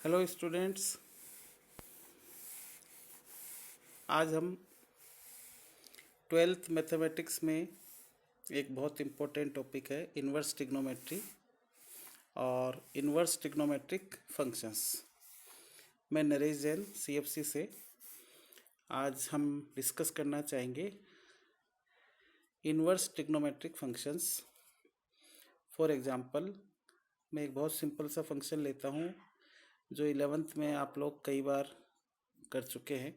Hello students. आज हम twelfth mathematics में एक बहुत इम्पोर्टेंट टॉपिक है इन्वर्स ट्रिग्नोमेट्री और इन्वर्स ट्रिग्नोमेट्रिक फंक्शंस। मैं नरेश जैन सीएफसी से आज हम डिस्कस करना चाहेंगे inverse trigonometric functions. For example, मैं एक बहुत सिंपल सा फंक्शन लेता हूँ जो 11th में आप लोग कई बार कर चुके हैं,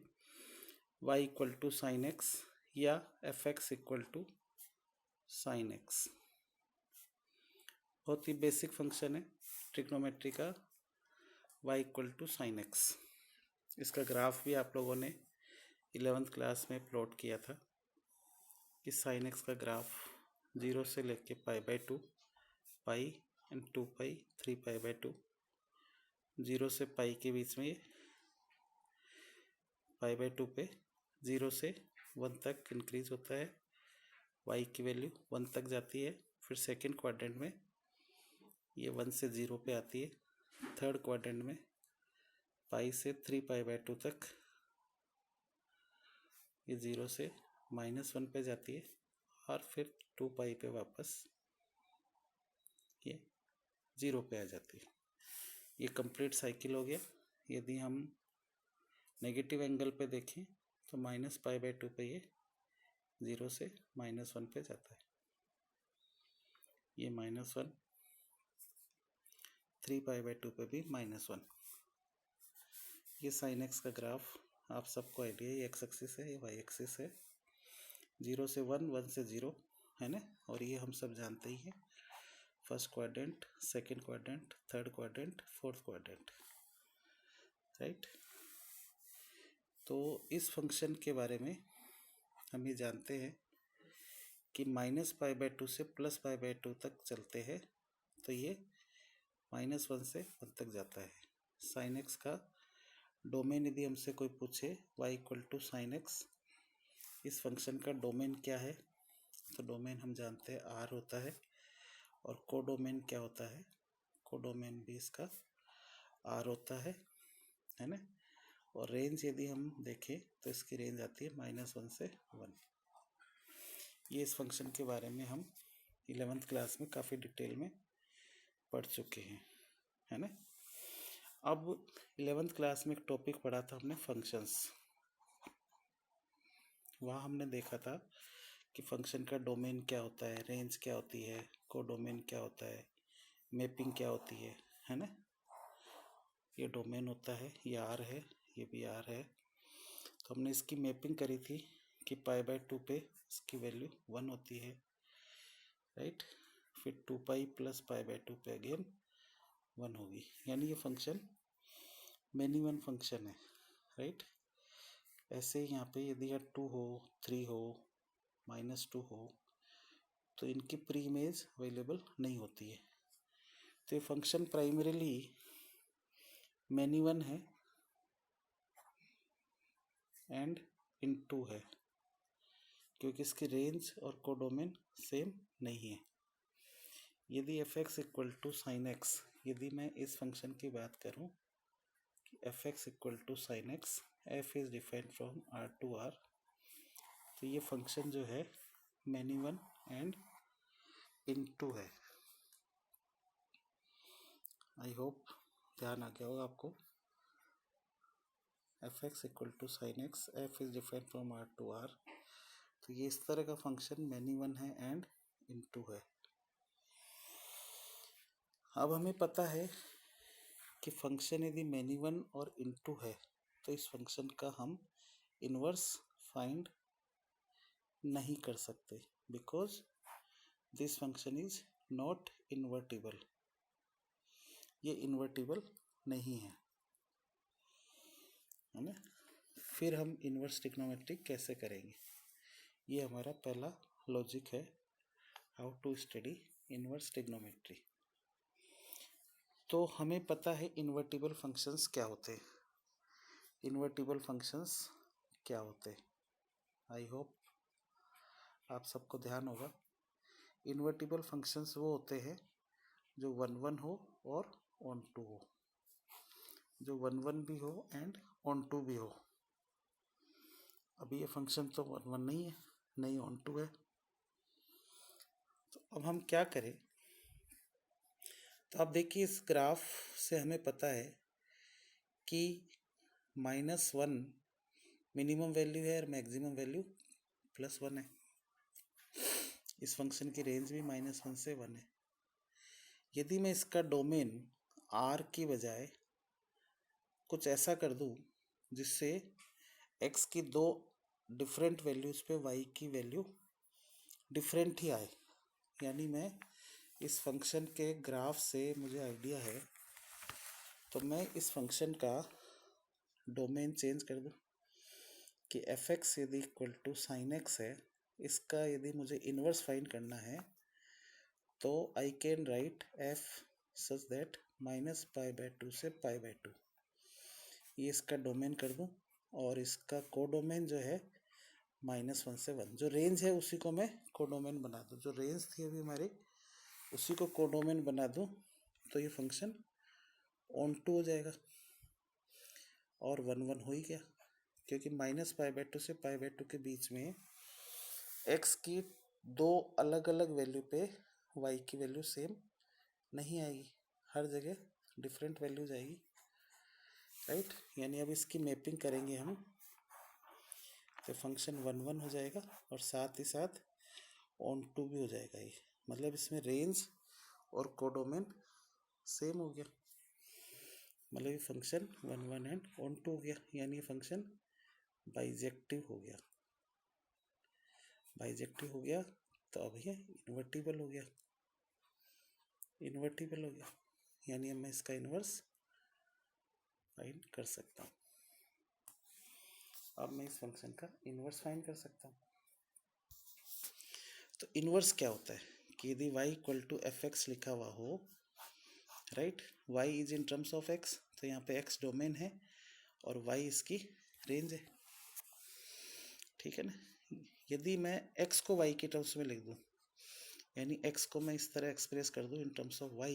y equal to sine x या f x equal to sine x. बहुत ही बेसिक फंक्शन है ट्रिग्नोमेट्री का, y equal to sine x. इसका ग्राफ भी आप लोगों ने 11th क्लास में प्लॉट किया था कि साइन एक्स का ग्राफ 0 से लेके π/2, पाई एंड 2π, 3π/2, 0 से पाई के बीच में π/2 पे 0 से 1 तक इंक्रीज होता है, y की वैल्यू 1 तक जाती है। फिर सेकंड क्वाड्रेंट में ये 1 से 0 पे आती है। थर्ड क्वाड्रेंट में पाई से 3π/2 तक ये 0 से -1 पे जाती है और फिर 2π पे वापस ये 0 पे आ जाती है। ये कंप्लीट साइकिल हो गया। यदि हम नेगेटिव एंगल पे देखें तो -π/2 पे ये 0 से -1 पे जाता है। ये -1, 3π/2 पे भी -1। ये साइन एक्स का ग्राफ आप सबको आइडिया है, ये एक्स एक्सिस है, ये वाई एक्सिस है। 0 से 1, 1 से 0 है ना। और ये हम सब जानते ही हैं, first quadrant, second quadrant, third quadrant, fourth quadrant, right. तो इस फंक्शन के बारे में हम ये जानते हैं कि -π/2 से +π/2 तक चलते हैं तो ये -1 से 1 तक जाता है। साइन एक्स का डोमेन यदि हमसे कोई पूछे y equal to sine x, इस फंक्शन का डोमेन क्या है, तो डोमेन हम जानते हैं r होता है। और कोडोमेन क्या होता है, कोडोमेन भी इसका r होता है ना। और रेंज यदि हम देखें तो इसकी रेंज आती है -1 से 1। ये इस फंक्शन के बारे में हम 11th क्लास में काफ़ी डिटेल में पढ़ चुके हैं, है ना। अब 11th क्लास में एक टॉपिक पढ़ा था हमने, फंक्शंस। वहाँ हमने देखा था कि फंक्शन का डोमेन क्या होता है, रेंज क्या होती है, कोडोमेन क्या होता है, मैपिंग क्या होती है ना। ये डोमेन होता है, ये आर है, ये भी आर है। तो हमने इसकी मैपिंग करी थी कि π/2 पे इसकी वैल्यू 1 होती है, राइट। फिर 2π + π/2 पे अगेन 1 होगी, यानी ये फंक्शन मैनी वन फंक्शन है, राइट। ऐसे ही यहाँ पे यदि यह 2 हो, 3 हो, -2 हो तो इनकी प्री इमेज अवेलेबल नहीं होती है। तो ये फंक्शन प्राइमरीली मैनी वन है एंड इन 2 है, क्योंकि इसकी रेंज और कोडोमेन सेम नहीं है। यदि f x equal to sine x, यदि मैं इस फंक्शन की बात करूं कि f x equal to sine x, f is defined from R to R, तो ये फंक्शन जो है मैनी वन एंड इन 2 है। आई होप ध्यान आ गया होगा आपको। F x equal to sine x, f is defined from R to R, तो ये इस तरह का फंक्शन मैनी वन है एंड इन 2 है। अब हमें पता है कि फंक्शन यदि मैनी वन और इन 2 है तो इस फंक्शन का हम इन्वर्स फाइंड नहीं कर सकते, because this function is not invertible. ये इन्वर्टिबल नहीं है ना। फिर हम इन्वर्स ट्रिग्नोमेट्री कैसे करेंगे, ये हमारा पहला लॉजिक है, how to study inverse trigonometry. तो हमें पता है इन्वर्टिबल फंक्शंस क्या होते हैं। इन्वर्टिबल फंक्शंस क्या होते हैं, आई होप आप सबको ध्यान होगा। इन्वर्टिबल फंक्शंस वो होते हैं जो 1 1 हो और 1 2 हो। जो 1 1 भी हो एंड ऑन टू भी हो। अभी ये फंक्शन तो 1 1 नहीं है, नहीं ऑन टू है। तो अब हम क्या करें? तो आप देखिए इस ग्राफ से हमें पता है कि -1 मिनिमम वैल्यू है और मैक्सिमम वैल्यू +1 है। इस फंक्शन की रेंज भी -1 से 1 है। यदि मैं इसका डोमेन r की बजाय कुछ ऐसा कर दूं जिससे x की दो डिफरेंट वैल्यूज़ पे y की वैल्यू डिफरेंट ही आए, यानी मैं इस फंक्शन के ग्राफ से मुझे आइडिया है, तो मैं इस फंक्शन का डोमेन चेंज कर दूं कि f(x) यदि इक्वल टू sin x है, इसका यदि मुझे इन्वर्स फाइंड करना है तो I can write f such that -π/2 से π/2, ये इसका डोमेन कर दूं और इसका कोडोमेन जो है -1 से 1, जो रेंज है उसी को मैं कोडोमेन बना दूं, जो रेंज थी अभी हमारी उसी को कोडोमेन बना दूं, तो ये फंक्शन ऑन टू हो जाएगा और 1 1 हो ही गया, क्योंकि -π/2 से π/2 के बीच में x की दो अलग अलग वैल्यू पे y की वैल्यू सेम नहीं आएगी, हर जगह डिफरेंट वैल्यूज आएगी, राइट। यानी अब इसकी मैपिंग करेंगे हम तो फंक्शन 1 1 हो जाएगा और साथ ही साथ ऑन टू भी हो जाएगा। ये मतलब इसमें रेंज और कोडोमेन सेम हो गया, मतलब ये फंक्शन 1 1 एंड ऑन टू हो गया, यानी ये फंक्शन बाइजेक्टिव हो गया। बाइजेक्टिव हो गया तो अब ये इन्वर्टिबल हो गया, इन्वर्टिबल हो गया, यानी अब मैं इसका इन्वर्स फाइंड कर सकता हूँ। अब मैं इस फंक्शन का इन्वर्स फाइंड कर सकता हूँ। तो इन्वर्स क्या होता है कि यदि y इक्वल टू f(x) लिखा हुआ हो, right, y is in terms of x, तो यहाँ पे x डोमेन है और y इसकी रेंज है, ठीक है ना। यदि मैं x को y के टर्म्स में लिख दूँ, यानी x को मैं इस तरह एक्सप्रेस कर दूँ इन टर्म्स ऑफ y,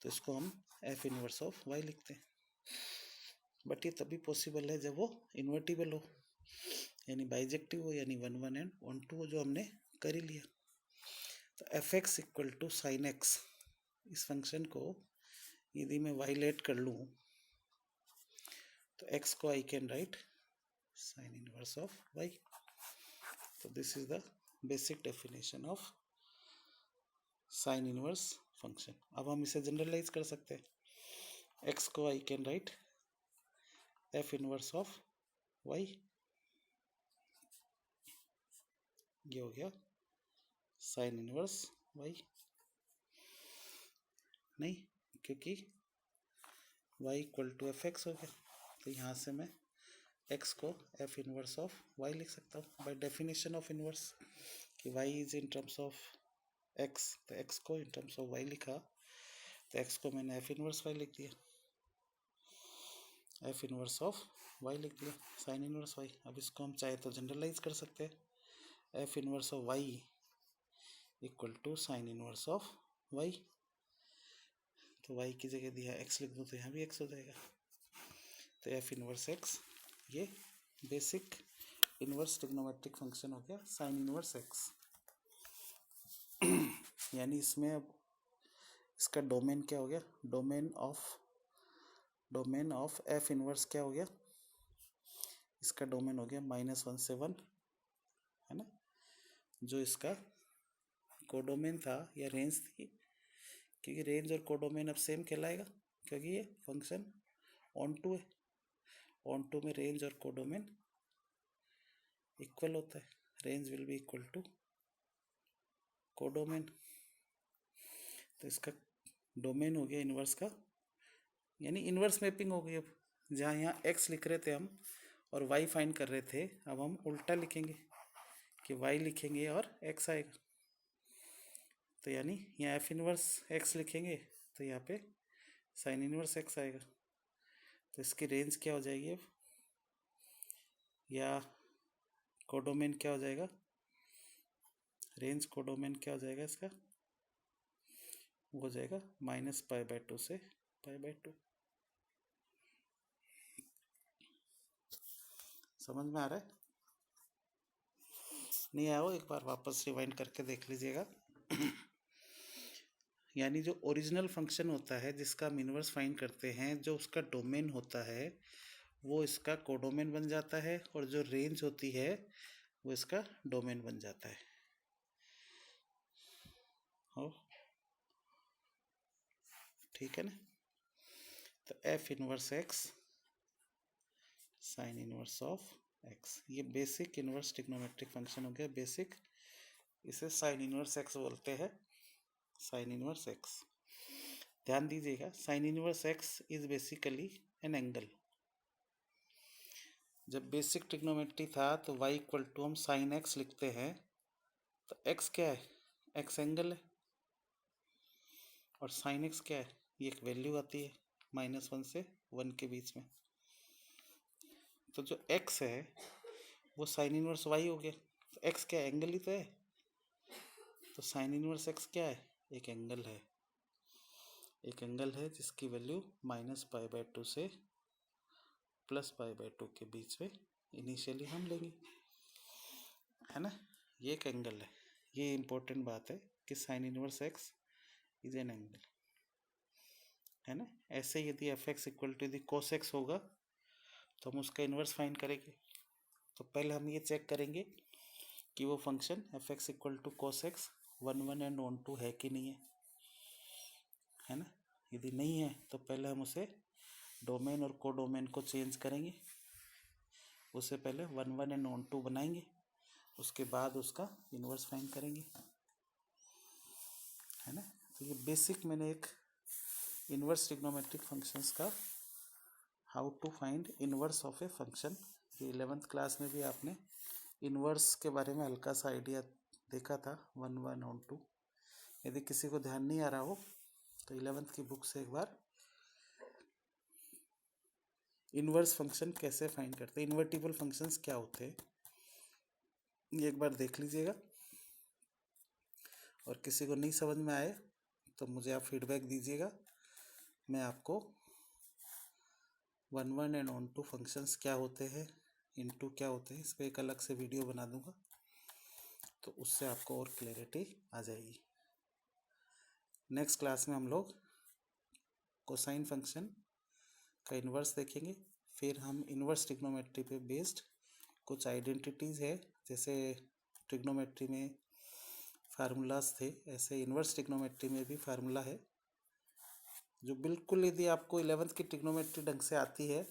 तो इसको हम f इनवर्स ऑफ y लिखते हैं। बट ये तभी पॉसिबल है जब वो इन्वर्टिबल हो, यानी बाइजेक्टिव हो, यानी 1 1 एंड ऑन टू हो, जो हमने कर ही लिया। तो f(x) equal to sin x, इस फंक्शन को यदि मैं वाइलेट कर लूँ तो x को I can write sin inverse of y। तो this is the basic definition of sin inverse function. अब हम इसे जनरलाइज कर सकते हैं, x को I can write f inverse of y, ये हो गया sin इनवर्स y, नहीं, क्योंकि y इक्वल टू f(x) हो गया, तो यहाँ से मैं x को f इनवर्स ऑफ y लिख सकता हूँ बाय डेफिनेशन ऑफ इनवर्स, कि y is in terms of x, तो x को इन टर्म्स ऑफ y लिखा, तो x को मैंने f इनवर्स y लिख दिया, f इनवर्स ऑफ y लिख दिया, sin इनवर्स y। अब इसको हम चाहे तो जनरलाइज कर सकते हैं, f inverse of y equal to sin inverse of y, तो y की जगह दिया x लिख दूँ तो यहाँ भी x हो जाएगा, तो f इनवर्स x, ये बेसिक इनवर्स ट्रिग्नोमेट्रिक फंक्शन हो गया sin इनवर्स x। यानी इसमें अब इसका डोमेन क्या हो गया, डोमेन ऑफ f इनवर्स क्या हो गया, इसका डोमेन हो गया -1 से 1, है ना, जो इसका कोडोमेन था या रेंज थी, क्योंकि रेंज और कोडोमेन अब सेम कहलाएगा, क्योंकि ये फंक्शन ऑन टू है, ऑन टू में रेंज और कोडोमेन इक्वल होता है, range will be equal to codomain, तो इसका डोमेन हो गया इन्वर्स का, यानी इन्वर्स मैपिंग हो गई। अब जहाँ यहाँ x लिख रहे थे हम और y फाइंड कर रहे थे, अब हम उल्टा लिखेंगे कि y लिखेंगे और x आएगा, तो यानी यहाँ f इनवर्स x लिखेंगे तो यहाँ पे sin इनवर्स x आएगा, तो इसकी रेंज क्या हो जाएगी अब, या कोडोमेन क्या हो जाएगा, रेंज कोडोमेन क्या हो जाएगा इसका, वो हो जाएगा -π/2 से π/2, समझ में आ रहा है? नहीं आया हो एक बार वापस रिवाइंड करके देख लीजिएगा। यानी जो ओरिजिनल फंक्शन होता है जिसका हम इन्वर्स फाइंड करते हैं, जो उसका डोमेन होता है वो इसका कोडोमेन बन जाता है, और जो रेंज होती है वो इसका डोमेन बन जाता है। हो ठीक है ना? तो F inverse x sine inverse of x, ये बेसिक इनवर्स ट्रिग्नोमेट्रिक फंक्शन हो गया बेसिक। इसे साइन इनवर्स एक्स बोलते हैं, साइन इनवर्स एक्स। ध्यान दीजिएगा, sine inverse x is basically an angle. जब बेसिक ट्रिग्नोमेट्री था तो y इक्वल टू हम साइन एक्स लिखते हैं, तो x क्या है? x एंगल है, और साइन एक्स क्या है? ये एक वैल्यू आती है -1 से 1 के बीच में। तो जो x है वो साइन इनवर्स y हो गया। तो x क्या है? एंगल ही तो है। तो साइन इनवर्स x क्या है? एक एंगल है। एक एंगल है जिसकी वैल्यू -π/2 से +π/2 के बीच में इनिशियली हम लेंगे, है ना? ये एक एंगल है। ये इंपॉर्टेंट बात है कि sine inverse x is an angle, है ना? ऐसे यदि एफ एक्स इक्वल टू यदि कोस एक्स होगा तो हम उसका इन्वर्स फाइंड करेंगे। तो पहले हम ये चेक करेंगे कि वो function f x equal to cos x 1 and 1 है कि नहीं है ना? यदि नहीं है तो पहले हम उसे डोमेन और कोडोमेन को चेंज करेंगे। उससे पहले 1 एंड 1 बनाएंगे, उसके बाद उसका इन्वर्स फाइंड करेंगे, है ना? तो ये बेसिक मैंने एक इन्वर्स ट्रिग्नोमेट्रिक फंक्शंस का how to find inverse of a function, ये 11th क्लास में भी आपने इन्वर्स के बारे में हल्का सा आइडिया देखा था 1, 1 और 2। यदि किसी को ध्यान नहीं आ रहा हो तो 11th की बुक से एक बार इन्वर्स फंक्शन कैसे फाइंड करते हैं, इन्वर्टिबल फंक्शंस क्या होते हैं, ये एक बार देख लीजिएगा। और किसी को नहीं समझ में आए तो मुझे आप फीडबैक दीजिएगा, मैं आपको 1, 1 एंड 1 फंक्शंस क्या होते हैं, इनटू क्या होते हैं, इस पर एक अलग से वीडियो बना दूंगा, तो उससे आपको और क्लैरिटी आ जाएगी। नेक्स्ट क्लास में हम लोग कोसाइन फंक्शन का इन्वर्स देखेंगे, फिर हम इन्वर्स ट्रिग्नोमेट्री पे बेस्ड कुछ आइडेंटिटीज़ है, जैसे ट्रिग्नोमेट्री में फार्मूलाज थे, ऐसे इन्वर्स ट्रिग्नोमेट्री में भी फार्मूला है जो बिल्कुल यदि आपको 11th की ट्रिग्नोमेट्री ढंग से आती है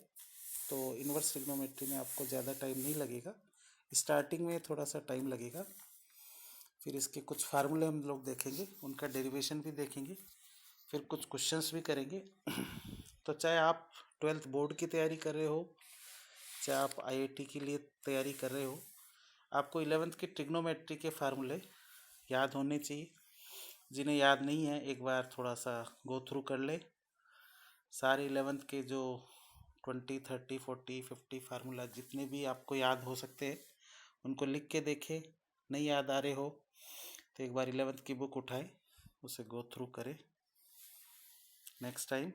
तो इन्वर्स ट्रिग्नोमेट्री में आपको ज़्यादा टाइम नहीं लगेगा, स्टार्टिंग में थोड़ा सा टाइम लगेगा। फिर इसके कुछ फार्मूले हम लोग देखेंगे, उनका डेरिवेशन भी देखेंगे, फिर कुछ क्वेश्चंस भी करेंगे। तो चाहे आप 12th बोर्ड की तैयारी कर रहे हो, चाहे आप आईआईटी के लिए तैयारी कर रहे हो, आपको 11th की ट्रिग्नोमेट्री के फार्मूले याद होने चाहिए। जिन्हें याद नहीं है एक बार थोड़ा सा गो थ्रू कर ले, सारे 11th के जो 20, 30, 40, 50 फार्मूला जितने भी आपको याद हो सकते हैं उनको लिख के देखें। नहीं याद आ रहे हो तो एक बार 11th की बुक उठाएं, उसे गो थ्रू करें। नेक्स्ट टाइम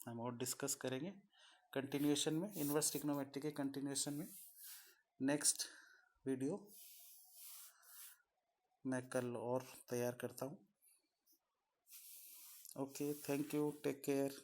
हम और डिस्कस करेंगे कंटिन्यूएशन में, इन्वर्स ट्रिग्नोमेट्री के कंटिन्यूएशन में। नेक्स्ट वीडियो मैं कल और तैयार करता हूँ। Okay, thank you, take care.